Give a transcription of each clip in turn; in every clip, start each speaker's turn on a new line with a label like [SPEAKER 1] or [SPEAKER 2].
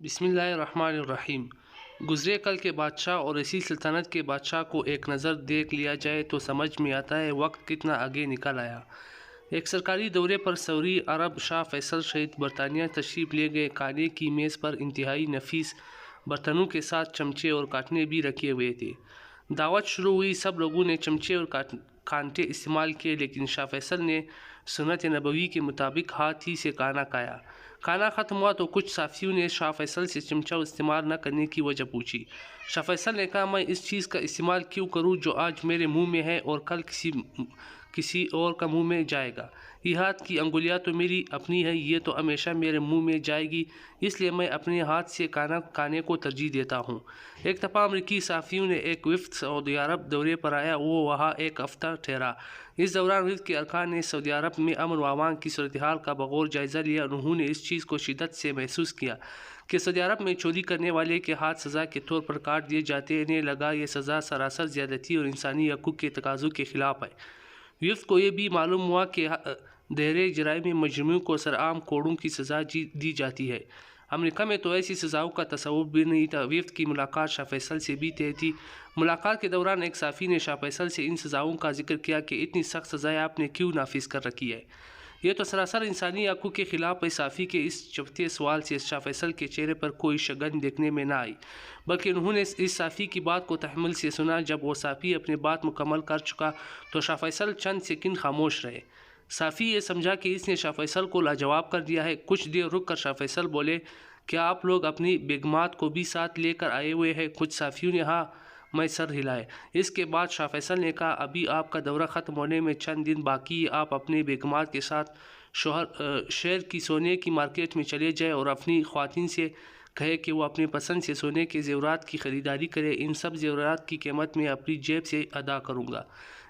[SPEAKER 1] بسم اللہ الرحمن الرحیم۔ گزرے کل کے بادشاہ اور اسی سلطنت کے بادشاہ کو ایک نظر دیکھ لیا جائے تو سمجھ میں آتا ہے وقت کتنا آگے نکل آیا۔ ایک سرکاری دورے پر سعودی عرب شاہ فیصل شہید برطانیہ تشریف لے گئے۔ کھانے کی میز پر انتہائی نفیس برتنوں کے ساتھ چمچے اور کانٹے بھی رکھے ہوئے تھے۔ دعوت شروع ہوئی، سب لوگوں نے چمچے اور کانٹے استعمال کیے، لیکن شاہ فیصل نے سنت نبوی کے مطابق ہاتھ ہی سے کھانا کھایا۔ کھانا ختم ہوا تو کچھ صحافیوں نے شاہ فیصل سے چمچہ استعمال نہ کرنے کی وجہ پوچھی۔ شاہ فیصل نے کہا، میں اس چیز کا استعمال کیوں کروں جو آج میرے منہ میں ہے اور کل کسی اور کا منہ میں جائے گا؟ یہ ہاتھ کی انگلیاں تو میری اپنی ہے، یہ تو ہمیشہ میرے منہ میں جائے گی، اس لیے میں اپنے ہاتھ سے کھانا کھانے کو ترجیح دیتا ہوں۔ ایک دفعہ امریکی صحافیوں نے ایک وفد سعودی عرب دورے پر آیا، وہ وہاں ایک ہفتہ ٹھہرا۔ اس دوران وفد کے ارکان نے سعودی عرب میں امن و امان کی صورتحال کا بغور جائزہ لیا۔ انہوں نے اس چیز کو شدت سے محسوس کیا کہ سعودی عرب میں چوری کرنے والے کے ہاتھ سزا کے طور پر کاٹ دیے جاتے۔ انہیں لگا یہ سزا سراسر زیادتی اور انسانی حقوق کے تقاضوں کے خلاف ہے۔ وفد کو یہ بھی معلوم ہوا کہ دائرۂ جرائم مجرموں کو سرعام کوڑوں کی سزا دی جاتی ہے۔ امریکہ میں تو ایسی سزاؤں کا تصور بھی نہیں تھا۔ وفد کی ملاقات شاہ فیصل سے بھی طے تھی۔ ملاقات کے دوران ایک صحافی نے شاہ فیصل سے ان سزاؤں کا ذکر کیا کہ اتنی سخت سزائیں آپ نے کیوں نافذ کر رکھی ہے؟ یہ تو سراسر انسانی حقوق کے خلاف ہے۔ صحافی کے اس چبھتے سوال سے شاہ فیصل کے چہرے پر کوئی شگن دیکھنے میں نہ آئی، بلکہ انہوں نے اس صحافی کی بات کو تحمل سے سنا۔ جب وہ صحافی اپنی بات مکمل کر چکا تو شاہ فیصل چند سیکنڈ خاموش رہے۔ صحافی یہ سمجھا کہ اس نے شاہ فیصل کو لاجواب کر دیا ہے۔ کچھ دیر رک کر شاہ فیصل بولے، کیا آپ لوگ اپنی بیگمات کو بھی ساتھ لے کر آئے ہوئے ہیں؟ کچھ صحافیوں نے ہاں میں سر ہلائے۔ اس کے بعد شاہ فیصل نے کہا، ابھی آپ کا دورہ ختم ہونے میں چند دن باقی ہے، آپ اپنے بیگمات کے ساتھ شہر کی سونے کی مارکیٹ میں چلے جائیں اور اپنی خواتین سے کہے کہ وہ اپنے پسند سے سونے کے زیورات کی خریداری کرے۔ ان سب زیورات کی قیمت میں اپنی جیب سے ادا کروں گا۔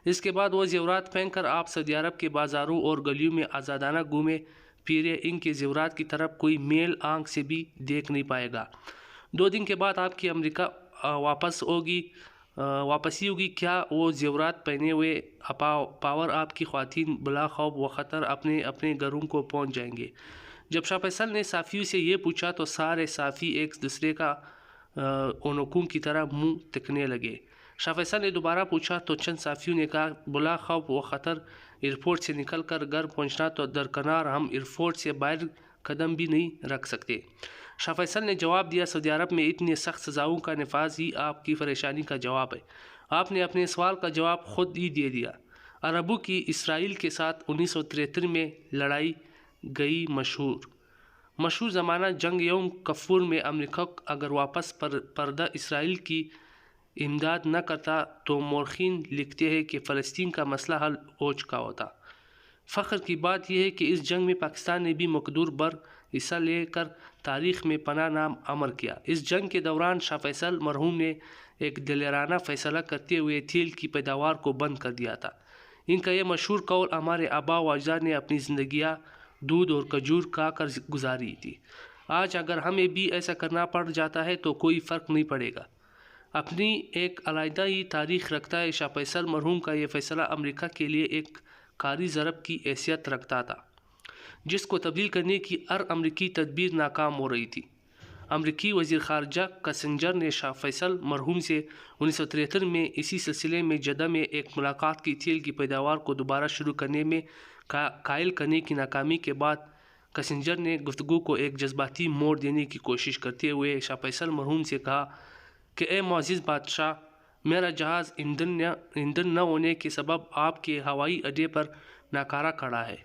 [SPEAKER 1] اس کے بعد وہ زیورات پہن کر آپ سعودی عرب کے بازاروں اور گلیوں میں آزادانہ گھومے پھرے۔ ان کے زیورات کی طرف کوئی میل آنکھ سے بھی دیکھ نہیں پائے گا۔ 2 دن کے بعد آپ کی امریکہ واپسی ہوگی۔ کیا وہ زیورات پہنے ہوئے پاور آپ کی خواتین بلا خوف و خطر اپنے اپنے گھروں کو پہنچ جائیں گے؟ جب شاہ فیصل نے صحافیوں سے یہ پوچھا تو سارے صحافی ایک دوسرے کا اونکوں کی طرح منہ تکنے لگے۔ شاہ فیصل نے دوبارہ پوچھا تو چند صحافیوں نے کہا، بلا خوف و خطر ایئرپورٹ سے نکل کر گھر پہنچنا تو درکنار، ہم ایئرپورٹ سے باہر قدم بھی نہیں رکھ سکتے۔ شاہ فیصل نے جواب دیا، سعودی عرب میں اتنی سخت سزاؤں کا نفاذ ہی آپ کی پریشانی کا جواب ہے۔ آپ نے اپنے سوال کا جواب خود ہی دے دیا۔ عربوں کی اسرائیل کے ساتھ 1973 میں لڑائی گئی مشہور زمانہ جنگ یوم کفور میں امریکہ اگر واپس پردہ اسرائیل کی امداد نہ کرتا تو مورخین لکھتے ہیں کہ فلسطین کا مسئلہ حل ہو چکا ہوتا۔ فخر کی بات یہ ہے کہ اس جنگ میں پاکستان نے بھی مقدور بر حصہ لے کر تاریخ میں پناہ نام امر کیا۔ اس جنگ کے دوران شاہ فیصل مرحوم نے ایک دلیرانہ فیصلہ کرتے ہوئے تیل کی پیداوار کو بند کر دیا تھا۔ ان کا یہ مشہور قول، ہمارے آباء و اجداد نے اپنی زندگیاں دودھ اور کھجور کھا کر گزاری تھی، آج اگر ہمیں بھی ایسا کرنا پڑ جاتا ہے تو کوئی فرق نہیں پڑے گا۔ اپنی ایک علیحدہ ہی تاریخ رکھتا ہے۔ شاہ فیصل مرحوم کا یہ فیصلہ امریکہ کے لیے ایک کاری ضرب کی حیثیت رکھتا تھا، جس کو تبدیل کرنے کی ہر امریکی تدبیر ناکام ہو رہی تھی۔ امریکی وزیر خارجہ کسنجر نے شاہ فیصل مرحوم سے 1973 میں اسی سلسلے میں جدہ میں ایک ملاقات کی۔ تیل کی پیداوار کو دوبارہ شروع کرنے میں قائل کرنے کی ناکامی کے بعد کسنجر نے گفتگو کو ایک جذباتی موڑ دینے کی کوشش کرتے ہوئے شاہ فیصل مرحوم سے کہا کہ اے معزز بادشاہ، میرا جہاز ایندھن نہ ہونے کے سبب آپ کے ہوائی اڈے پر ناکارہ کھڑا ہے،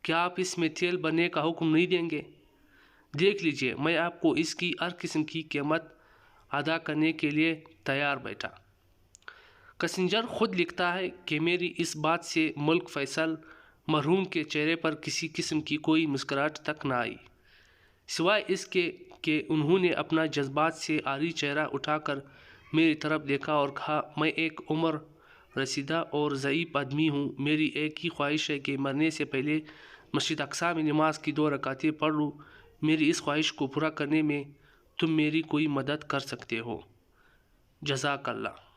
[SPEAKER 1] کیا آپ اس میں تیل بھرنے کا حکم نہیں دیں گے؟ دیکھ لیجئے، میں آپ کو اس کی ہر قسم کی قیمت ادا کرنے کے لیے تیار بیٹھا۔ کسنجر خود لکھتا ہے کہ میری اس بات سے ملک فیصل مرحوم کے چہرے پر کسی قسم کی کوئی مسکراہٹ تک نہ آئی، سوائے اس کے کہ انہوں نے اپنا جذبات سے عاری چہرہ اٹھا کر میری طرف دیکھا اور کہا، میں ایک عمر رسیدہ اور ضعیف آدمی ہوں، میری ایک ہی خواہش ہے کہ مرنے سے پہلے مسجد اقصیٰ میں نماز کی 2 رکعتیں پڑھ لوں۔ میری اس خواہش کو پورا کرنے میں تم میری کوئی مدد کر سکتے ہو؟ جزاک اللہ۔